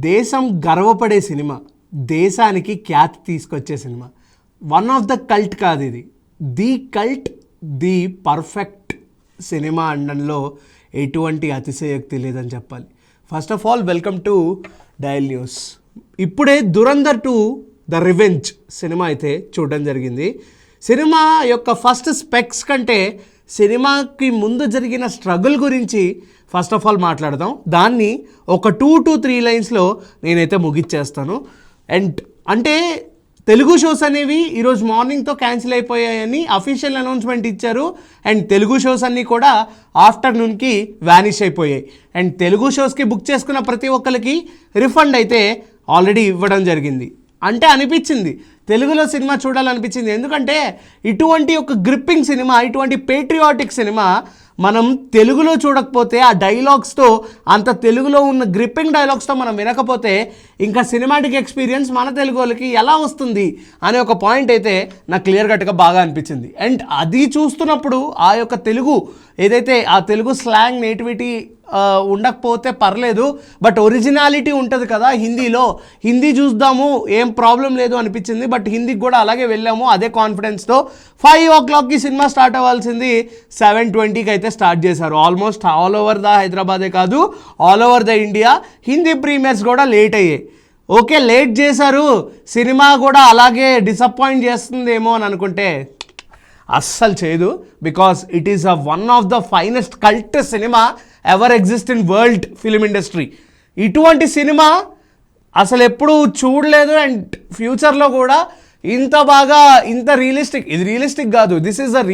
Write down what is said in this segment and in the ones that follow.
దేశం గర్వపడే సినిమా, దేశానికి ఖ్యాతి తీసుకొచ్చే cinema. One of the cult కాదు ఇది, the cult, the perfect cinema అనడంలో ఎటువంటి అతిశయోక్తి లేదని చెప్పాలి. First of all welcome to dial news. ఇప్పుడే దురంధర్ 2 ద రివెంజ్ సినిమా అయితే చూడడం జరిగింది. సినిమా యొక్క ఫస్ట్ స్పెక్స్ కంటే సినిమాకి ముందు జరిగిన స్ట్రగుల్ గురించి ఫస్ట్ ఆఫ్ ఆల్ మాట్లాడదాం. దాన్ని ఒక 2 to 3 లైన్స్లో నేనైతే ముగిచ్చేస్తాను. అండ్ అంటే తెలుగు షోస్ అనేవి ఈరోజు మార్నింగ్తో క్యాన్సిల్ అయిపోయాయని అఫీషియల్ అనౌన్స్మెంట్ ఇచ్చారు. అండ్ తెలుగు షోస్ అన్నీ కూడా ఆఫ్టర్నూన్కి వ్యానిష్ అయిపోయాయి. అండ్ తెలుగు షోస్కి బుక్ చేసుకున్న ప్రతి ఒక్కరికి రిఫండ్ అయితే ఆల్రెడీ ఇవ్వడం జరిగింది. అంటే అనిపించింది తెలుగులో సినిమా చూడాలనిపించింది. ఎందుకంటే ఇటువంటి ఒక గ్రిప్పింగ్ సినిమా, ఇటువంటి పేట్రియాటిక్ సినిమా మనం తెలుగులో చూడకపోతే, ఆ డైలాగ్స్తో, అంత తెలుగులో ఉన్న గ్రిప్పింగ్ డైలాగ్స్తో మనం వినకపోతే ఇంకా సినిమాటిక్ ఎక్స్పీరియన్స్ మన తెలుగు వాళ్ళకి ఎలా వస్తుంది అనే ఒక పాయింట్ అయితే నాకు క్లియర్ కట్గా బాగా అనిపించింది. అండ్ అది చూస్తున్నప్పుడు ఆ యొక్క తెలుగు ఏదైతే ఆ తెలుగు స్లాంగ్ నేటివిటీ ఉండకపోతే పర్లేదు, బట్ ఒరిజినాలిటీ ఉంటుంది కదా హిందీలో, హిందీ చూద్దాము ఏం ప్రాబ్లం లేదు అనిపించింది. బట్ హిందీకి కూడా అలాగే వెళ్ళాము అదే కాన్ఫిడెన్స్తో. 5 o'clockకి సినిమా స్టార్ట్ అవ్వాల్సింది 7:20కి అయితే స్టార్ట్ చేశారు. ఆల్మోస్ట్ ఆల్ ఓవర్ ద హైదరాబాదే కాదు, all over the India Hindi premieres కూడా లేట్ అయ్యాయి. ఓకే, లేట్ చేశారు, సినిమా కూడా అలాగే డిసప్పాయింట్ చేస్తుందేమో అని అనుకుంటే అస్సలు చేయదు. Because it is one of the finest cult cinema ever exist in world film industry. ఇటువంటి సినిమా అసలు ఎప్పుడు చూడలేదు. అండ్ ఫ్యూచర్లో కూడా ఇంత బాగా, ఇంత రియలిస్టిక్, ఇది రియలిస్టిక్ కాదు, this is a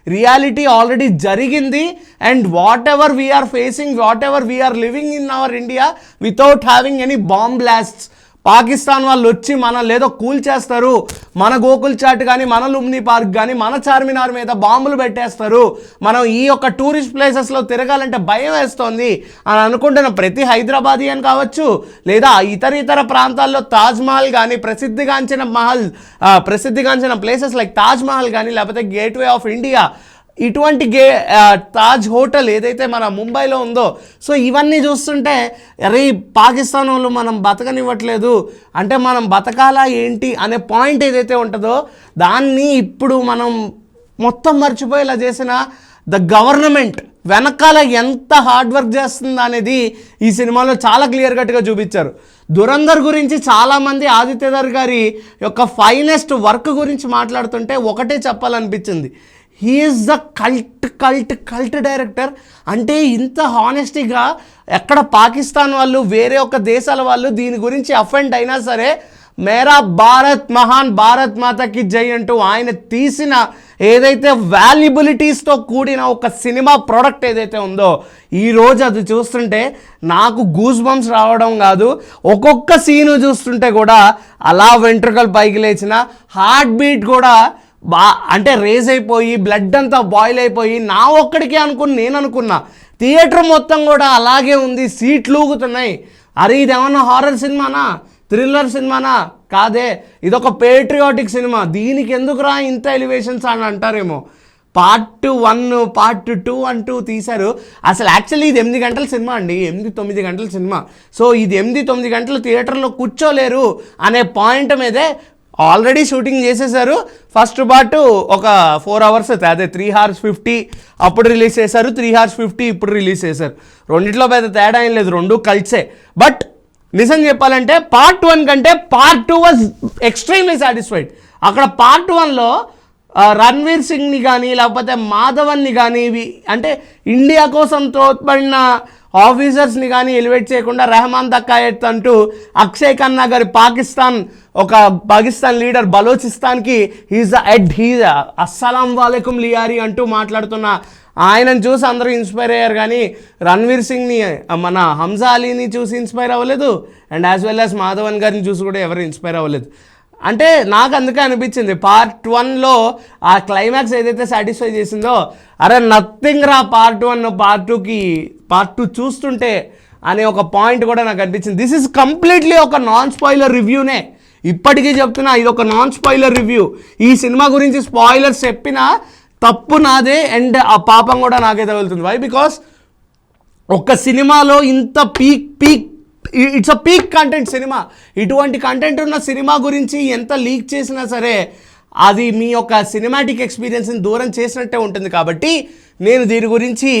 reality already జరిగింది. And whatever we're facing, whatever we're living in our India without having any bomb blasts. Pakistan వాళ్ళు వచ్చి మనల్ని ఏదో కూల్ చేస్తారు, మన గోకుల్ చాట్ కానీ, మన లుంబినీ పార్క్ కానీ, మన చార్మినార్ మీద బాంబులు పెట్టేస్తారు, మనం ఈ యొక్క టూరిస్ట్ ప్లేసెస్లో తిరగాలంటే భయం వేస్తోంది అని అనుకుంటున్న ప్రతి హైదరాబాదీ అని కావచ్చు, లేదా ఇతర ప్రాంతాల్లో తాజ్మహల్ కానీ, ప్రసిద్ధిగాంచిన ప్లేసెస్ లైక్ తాజ్మహల్ కానీ, లేకపోతే గేట్వే ఆఫ్ ఇండియా, ఇటువంటి తాజ్ హోటల్ ఏదైతే మన ముంబైలో ఉందో, సో ఇవన్నీ చూస్తుంటే అరే పాకిస్తాన్ వాళ్ళు మనం బతకనివ్వట్లేదు అంటే మనం బతకాలా ఏంటి అనే పాయింట్ ఏదైతే ఉంటుందో దాన్ని ఇప్పుడు మనం మొత్తం మర్చిపోయేలా చేసిన ద గవర్నమెంట్ వెనకాల ఎంత హార్డ్ వర్క్ చేస్తుందా అనేది ఈ సినిమాలో చాలా క్లియర్ కట్గా చూపించారు. దురంధర్ గురించి చాలామంది ఆదిత్యధర్ గారి యొక్క ఫైనెస్ట్ వర్క్ గురించి మాట్లాడుతుంటే ఒకటే చెప్పాలనిపించింది, he is the cult director. అంటే ఇంత హానెస్టీగా ఎక్కడ పాకిస్తాన్ వాళ్ళు, వేరే ఒక దేశాల వాళ్ళు దీని గురించి అఫెండ్ అయినా సరే మేరా భారత్ మహాన్, భారత్ మాతకి జై అంటూ ఆయన తీసిన ఏదైతే వాల్యుబిలిటీస్తో కూడిన ఒక సినిమా ప్రోడక్ట్ ఏదైతే ఉందో, ఈరోజు అది చూస్తుంటే నాకు గూస్ బంప్స్ రావడం కాదు, ఒక్కొక్క సీను చూస్తుంటే కూడా అలా వెంట్రుకలు పైకి లేచిన, హార్ట్ బీట్ కూడా అంటే రేజ్ అయిపోయి, బ్లడ్ అంతా బాయిల్ అయిపోయి, నా ఒక్కడికే నేను అనుకున్నా థియేటర్ మొత్తం కూడా అలాగే ఉంది, సీట్లు ఊగుతున్నాయి. అరే ఇదేమన్నా హారర్ సినిమానా, థ్రిల్లర్ సినిమానా? కాదే, ఇదొక పేట్రియాటిక్ సినిమా. దీనికి ఎందుకురా ఇంత ఎలివేషన్స్ అని అంటారేమో. పార్ట్ 1, పార్ట్ 2 అంటూ తీశారు. అసలు యాక్చువల్లీ ఇది 8 గంటల సినిమా అండి, 8-9 గంటల సినిమా. సో ఇది 8-9 గంటలు థియేటర్లో కూర్చోలేరు అనే పాయింట్ మీదే ఆల్రెడీ షూటింగ్ చేసేసారు. ఫస్ట్ పార్ట్ ఒక 4 hours, అదే 3 hours 50 అప్పుడు రిలీజ్ చేశారు, 3 hours 50 ఇప్పుడు రిలీజ్ చేశారు. రెండిట్లో పెద్ద తేడా ఏం లేదు, రెండు కలిసే. బట్ నిజం చెప్పాలంటే పార్ట్ 1 కంటే పార్ట్ 2 వాజ్ ఎక్స్ట్రీమ్లీ సాటిస్ఫైడ్. అక్కడ పార్ట్ 1లో రణ్వీర్ సింగ్ని కానీ, లేకపోతే మాధవన్ని కానీ, అంటే ఇండియా కోసం తోడ్పడిన ఆఫీసర్స్ని కానీ ఎలివేట్ చేయకుండా రెహమాన్ దక్కాయత్ అంటూ అక్షయ్ ఖన్నా గారి పాకిస్తాన్ లీడర్ బలోచిస్తాన్కి హీజ్ అస్సలాం వాలేకుం లియారీ అంటూ మాట్లాడుతున్న ఆయనను చూసి అందరూ ఇన్స్పైర్ అయ్యారు. కానీ రణ్వీర్ సింగ్ని, మన హంజా అలీని చూసి ఇన్స్పైర్ అవ్వలేదు. And as well as Madhavan గారిని చూసి కూడా ఎవరు ఇన్స్పైర్ అవ్వలేదు. అంటే నాకు అందుకే అనిపించింది పార్ట్ 1లో ఆ క్లైమాక్స్ ఏదైతే సాటిస్ఫై చేసిందో, అరే నథింగ్ రా పార్ట్ 1 పార్ట్ 2 చూస్తుంటే అనే ఒక పాయింట్ కూడా నాకు అనిపించింది. దిస్ ఈజ్ కంప్లీట్లీ ఒక నాన్ స్పాయిలర్ రివ్యూనే. ఇప్పటికీ చెప్తున్నా, ఇది ఒక నాన్ స్పాయిలర్ రివ్యూ. ఈ సినిమా గురించి స్పాయిలర్స్ చెప్పినా తప్పు నాదే, అండ్ ఆ పాపం కూడా నాకైతే వెళ్తుంది. వై? బికాస్ ఒక సినిమాలో ఇంత peak it's a peak content cinema. ఇటువంటి కంటెంట్ ఉన్న సినిమా గురించి ఎంత లీక్ చేసినా సరే అది మీ యొక్క సినిమాటిక్ ఎక్స్పీరియన్స్ని దూరం చేసినట్టే ఉంటుంది. కాబట్టి నేను దీని గురించి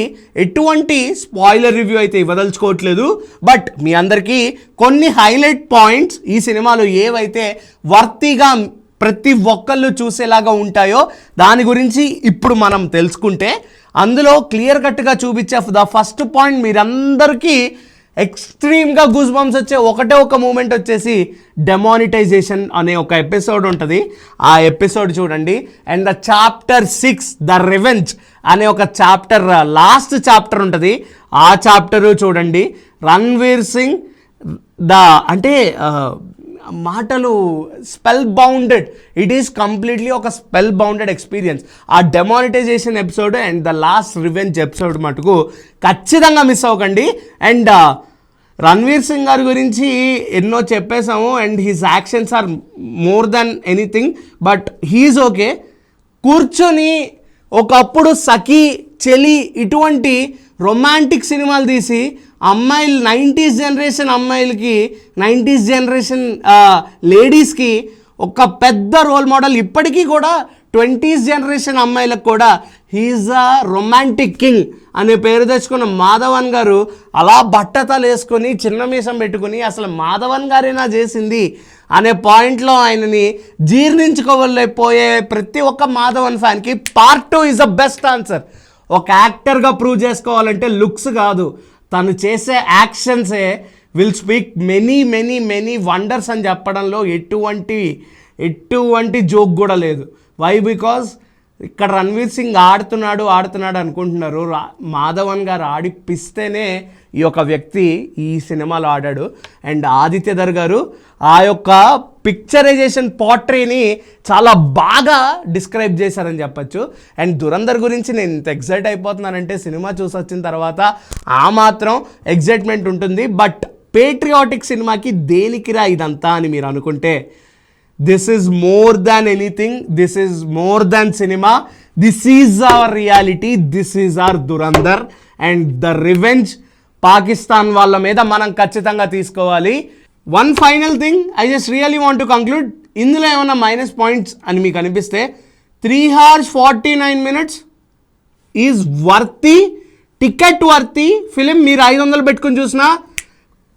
ఎటువంటి స్పాయిలర్ రివ్యూ అయితే ఇవ్వదలుచుకోవట్లేదు. బట్ మీ అందరికీ కొన్ని హైలైట్ పాయింట్స్ ఈ సినిమాలో ఏవైతే వర్తిగా ప్రతి ఒక్కళ్ళు చూసేలాగా ఉంటాయో దాని గురించి ఇప్పుడు మనం తెలుసుకుంటే, అందులో క్లియర్ కట్గా చూపించే ద ఫస్ట్ పాయింట్ మీరందరికీ ఎక్స్ట్రీమ్గా గూస్ బంప్స్ వచ్చే ఒకటే ఒక మూమెంట్ వచ్చేసి డెమానిటైజేషన్ అనే ఒక ఎపిసోడ్ ఉంటుంది. ఆ ఎపిసోడ్ చూడండి. And the chapter 6 the revenge అనే ఒక చాప్టర్, లాస్ట్ చాప్టర్ ఉంటుంది. ఆ చాప్టరు చూడండి. రణ్వీర్ సింగ్ అంటే మాటలు spell bounded, it is completely ఒక స్పెల్ బౌండెడ్ ఎక్స్పీరియన్స్. ఆ demonetization episode and the last revenge episode మటుకు ఖచ్చితంగా మిస్ అవ్వకండి. అండ్ రణ్వీర్ సింగ్ గారి గురించి ఎన్నో చెప్పేశాము. And his actions are more then anything, but he is okay. కూర్చొని ఒకప్పుడు సఖీ, చెలి ఇటువంటి రొమాంటిక్ సినిమాలు తీసి అమ్మాయిలు 90s జనరేషన్ అమ్మాయిలకి, 90s జనరేషన్ లేడీస్కి ఒక పెద్ద రోల్ మోడల్. ఇప్పటికీ కూడా 20s జనరేషన్ అమ్మాయిలకు కూడా హీఈస్ అ రొమాంటిక్ కింగ్ అనే పేరు తెచ్చుకున్న మాధవన్ గారు అలా బట్టతలు వేసుకొని చిన్న మీసం పెట్టుకుని అసలు మాధవన్ గారేనా చేసింది అనే పాయింట్లో ఆయనని జీర్ణించుకోలేకపోయే ప్రతి ఒక్క మాధవన్ ఫ్యాన్కి part 2 is the best answer. ఒక యాక్టర్గా ప్రూవ్ చేసుకోవాలంటే లుక్స్ కాదు, తను చేసే యాక్షన్సే will speak many many many wonders అని చెప్పడంలో ఎటువంటి జోక్ కూడా లేదు. వై? బికాజ్ ఇక్కడ రణ్వీర్ సింగ్ ఆడుతున్నాడు అనుకుంటున్నారు. మాధవన్ గారు ఆడిపిస్తేనే ఈ యొక్క వ్యక్తి ఈ సినిమాలో ఆడాడు. అండ్ ఆదిత్యధర్ గారు ఆ యొక్క పిక్చరైజేషన్ పోర్ట్రేని చాలా బాగా డిస్క్రైబ్ చేశారని చెప్పచ్చు. అండ్ దురంధర్ గురించి నేను ఇంత ఎక్సైట్ అయిపోతున్నానంటే సినిమా చూసి వచ్చిన తర్వాత ఆ మాత్రం ఎగ్జైట్మెంట్ ఉంటుంది. బట్ పేట్రియాటిక్ సినిమాకి దేనికిరా ఇదంతా అని మీరు అనుకుంటే, this is more than anything. This is more than cinema. This is our reality. This is our Dhurandhar. And the revenge Pakistan వాళ్ళ మీద మనం ఖచ్చితంగా తీసుకోవాలి. One final thing I just really want to conclude. ఇందులో ఏమైనా మైనస్ పాయింట్స్ అని మీకు అనిపిస్తే 3 hours 49 minutes is worthy, ticket worthy film. మీరు 500 పెట్టుకుని చూసినా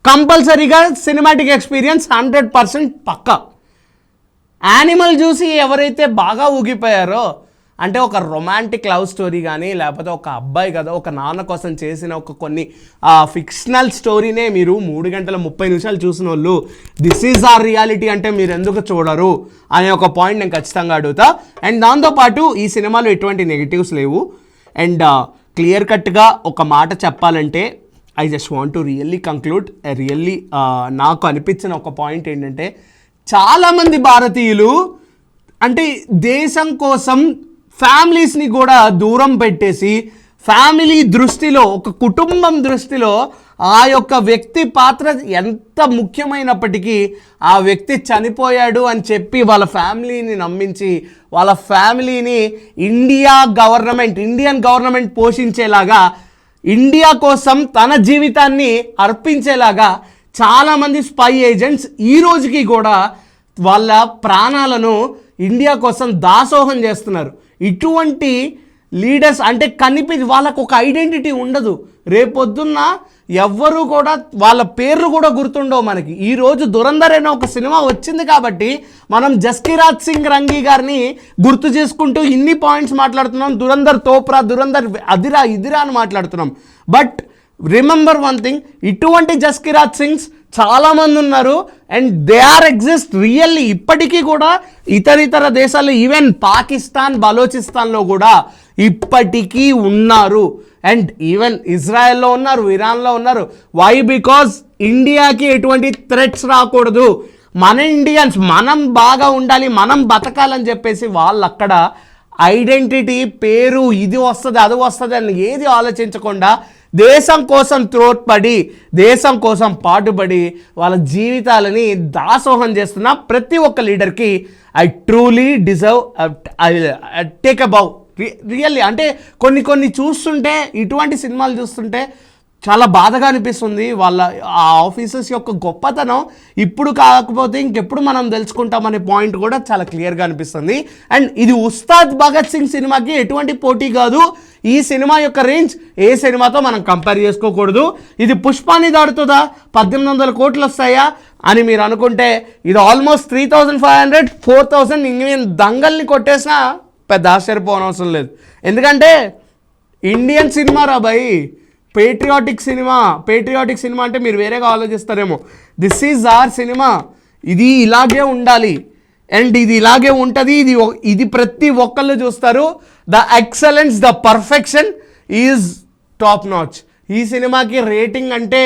కంపల్సరీగా సినిమాటిక్ ఎక్స్పీరియన్స్ 100% పక్కా. యానిమల్ చూసి ఎవరైతే బాగా ఊగిపోయారో, అంటే ఒక రొమాంటిక్ లవ్ స్టోరీ కానీ లేకపోతే ఒక అబ్బాయి కదా ఒక నాన్న కోసం చేసిన ఒక కొన్ని ఫిక్షనల్ స్టోరీనే మీరు 3 గంటల 30 నిమిషాలు చూసిన వాళ్ళు దిస్ ఈజ్ ఆర్ రియాలిటీ అంటే మీరు ఎందుకు చూడరు అనే ఒక పాయింట్ నేను ఖచ్చితంగా అడుగుతా. అండ్ దాంతోపాటు ఈ సినిమాలో ఎటువంటి నెగిటివ్స్ లేవు. అండ్ క్లియర్ కట్గా ఒక మాట చెప్పాలంటే I just want to really conclude. నాకు అనిపించిన ఒక పాయింట్ ఏంటంటే, చాలామంది భారతీయులు అంటే దేశం కోసం ఫ్యామిలీస్ని కూడా దూరం పెట్టేసి ఫ్యామిలీ దృష్టిలో, ఒక కుటుంబం దృష్టిలో ఆ యొక్క వ్యక్తి పాత్ర ఎంత ముఖ్యమైనప్పటికీ ఆ వ్యక్తి చనిపోయాడు అని చెప్పి వాళ్ళ ఫ్యామిలీని నమ్మించి వాళ్ళ ఫ్యామిలీని ఇండియన్ గవర్నమెంట్ పోషించేలాగా, ఇండియా కోసం తన జీవితాన్ని అర్పించేలాగా చాలామంది స్పై ఏజెంట్స్ ఈ రోజుకి కూడా వాళ్ళ ప్రాణాలను ఇండియా కోసం దాసోహం చేస్తున్నారు. ఇటువంటి లీడర్స్ అంటే వాళ్ళకు ఒక ఐడెంటిటీ ఉండదు. రేపొద్దున్న ఎవ్వరూ కూడా వాళ్ళ పేర్లు కూడా గుర్తుండవు మనకి. ఈరోజు దురంధర్ అనే ఒక సినిమా వచ్చింది కాబట్టి మనం జస్కిరాజ్ సింగ్ రంగి గారిని గుర్తు చేసుకుంటూ ఇన్ని పాయింట్స్ మాట్లాడుతున్నాం. దురంధర్ తోప్రా, దురంధర్ అదిరా ఇదిరా అని మాట్లాడుతున్నాం. బట్ రిమెంబర్ వన్ థింగ్, ఇటువంటి జస్కిరాజ్ సింగ్స్ చాలామంది ఉన్నారు. And they are exist really. ఇప్పటికీ కూడా ఇతర దేశాల్లో, ఈవెన్ పాకిస్తాన్, బలోచిస్తాన్లో కూడా ఇప్పటికీ ఉన్నారు. అండ్ ఈవెన్ ఇజ్రాయెల్లో ఉన్నారు, ఇరాన్లో ఉన్నారు. వై? బికాజ్ ఇండియాకి ఎటువంటి థ్రెట్స్ రాకూడదు, మన ఇండియన్స్ మనం బాగా ఉండాలి, మనం బతకాలని చెప్పేసి వాళ్ళు అక్కడ ఐడెంటిటీ, పేరు, ఇది వస్తుంది అది వస్తుంది అని ఏది ఆలోచించకుండా దేశం కోసం త్రోట్పడి, దేశం కోసం పాటుపడి వాళ్ళ జీవితాలని దాసోహం చేస్తున్న ప్రతి ఒక్క లీడర్కి I truly deserve take a bow. Really అంటే కొన్ని చూస్తుంటే, ఇటువంటి సినిమాలు చూస్తుంటే చాలా బాధగా అనిపిస్తుంది. వాళ్ళ ఆ ఆఫీసర్స్ యొక్క గొప్పతనం ఇప్పుడు కాకపోతే ఇంకెప్పుడు మనం తెలుసుకుంటామనే పాయింట్ కూడా చాలా క్లియర్గా అనిపిస్తుంది. అండ్ ఇది ఉస్తాద్ భగత్ సింగ్ సినిమాకి ఎటువంటి పోటీ కాదు. ఈ సినిమా యొక్క రేంజ్ ఏ సినిమాతో మనం కంపేర్ చేసుకోకూడదు. ఇది పుష్పాని దాడుతుందా, 1800 కోట్లు వస్తాయా అని మీరు అనుకుంటే ఇది ఆల్మోస్ట్ 3500 4000 ఇండియన్ దంగల్ని కొట్టేసినా పెద్ద ఆశ్చర్యపోనవసరం లేదు. ఎందుకంటే ఇండియన్ సినిమా రా భయ్, పేట్రియాటిక్ సినిమా అంటే మీరు వేరేగా ఆలోచిస్తారేమో. This is our cinema. ఇది ఇలాగే ఉండాలి అండ్ ఇది ఇలాగే ఉంటుంది. ఇది ప్రతి ఒక్కళ్ళు చూస్తారు. The excellence, the perfection is top notch. ఈ సినిమాకి రేటింగ్ అంటే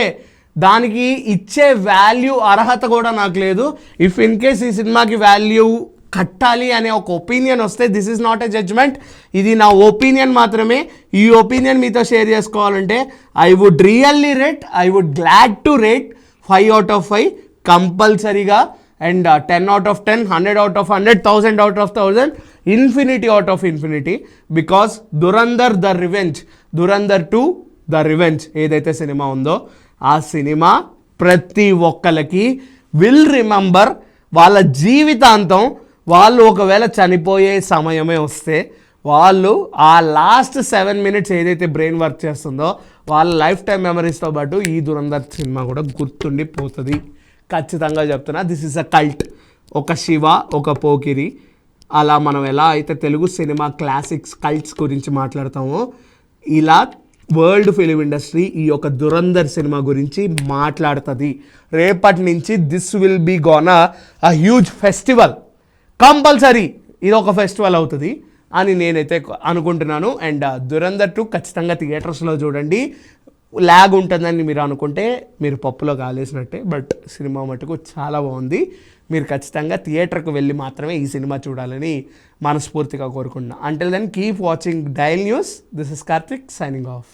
దానికి ఇచ్చే వాల్యూ అర్హత కూడా నాకు లేదు. ఇఫ్ ఇన్ కేస్ ఈ సినిమాకి వాల్యూ కట్టాలి అనే ఒక ఒపీనియన్ వస్తే, this is not a judgment, ఇది నా ఒపీనియన్ మాత్రమే. ఈ ఒపీనియన్ మీతో షేర్ చేసుకోవాలంటే I would glad to rate 5 out of 5 కంపల్సరీగా. And 10 out of 10, 100 out of 100, 1000 out of 1000, infinity out of infinity. Because Dhurandhar 2 the revenge ఏదైతే సినిమా ఉందో ఆ సినిమా ప్రతి ఒక్కరికి విల్ రిమెంబర్. వాళ్ళ జీవితాంతం వాళ్ళు ఒకవేళ చనిపోయే సమయమే వస్తే వాళ్ళు ఆ లాస్ట్ 7 minutes ఏదైతే బ్రెయిన్ వర్క్ చేస్తుందో వాళ్ళ లైఫ్ టైం మెమరీస్తో పాటు ఈ దురంధర్ సినిమా కూడా గుర్తుండిపోతుంది. ఖచ్చితంగా చెప్తున్నా. This is a cult. ఒక శివ, ఒక పోకిరి, అలా మనం ఎలా అయితే తెలుగు సినిమా క్లాసిక్స్ కల్ట్స్ గురించి మాట్లాడతామో ఇలా వరల్డ్ ఫిలిం ఇండస్ట్రీ ఈ యొక్క దురంధర్ సినిమా గురించి మాట్లాడుతుంది. రేపటి నుంచి this will be gone a huge festival. Compulsory ఇది ఒక ఫెస్టివల్ అవుతుంది అని నేనైతే అనుకుంటున్నాను. అండ్ దురంధర్ 2 ఖచ్చితంగా థియేటర్స్లో చూడండి. ల్యాగ్ ఉంటుందని మీరు అనుకుంటే మీరు పప్పులో కాలేసినట్టే. బట్ సినిమా మటుకు చాలా బాగుంది. మీరు ఖచ్చితంగా థియేటర్కి వెళ్ళి మాత్రమే ఈ సినిమా చూడాలని మనస్ఫూర్తిగా కోరుకుంటున్నాను. Until then keep watching dial news. This is Karthik signing of.